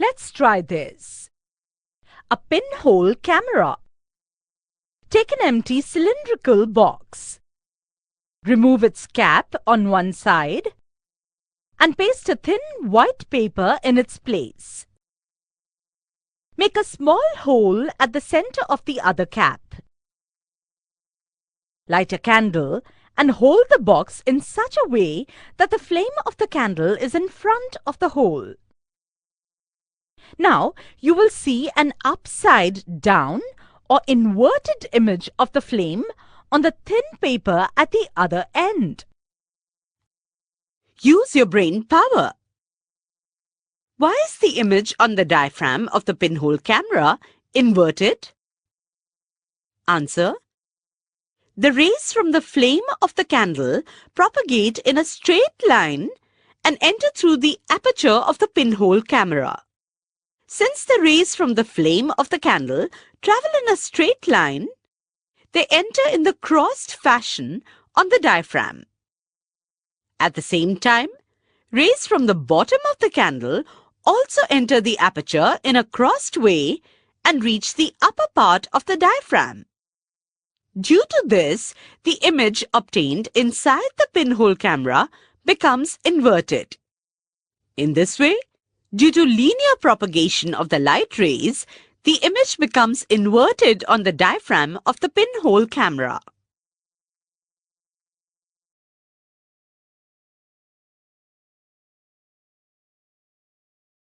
Let's try this. A pinhole camera. Take an empty cylindrical box. Remove its cap on one side and paste a thin white paper in its place. Make a small hole at the center of the other cap. Light a candle and hold the box in such a way that the flame of the candle is in front of the hole. Now you will see an upside down or inverted image of the flame on the thin paper at the other end. Use your brain power. Why is the image on the diaphragm of the pinhole camera inverted? Answer: the rays from the flame of the candle propagate in a straight line and enter through the aperture of the pinhole camera. Since the rays from the flame of the candle travel in a straight line, they enter in the crossed fashion on the diaphragm. At the same time, rays from the bottom of the candle also enter the aperture in a crossed way and reach the upper part of the diaphragm. Due to this, the image obtained inside the pinhole camera becomes inverted. In this way, due to linear propagation of the light rays, the image becomes inverted on the diaphragm of the pinhole camera.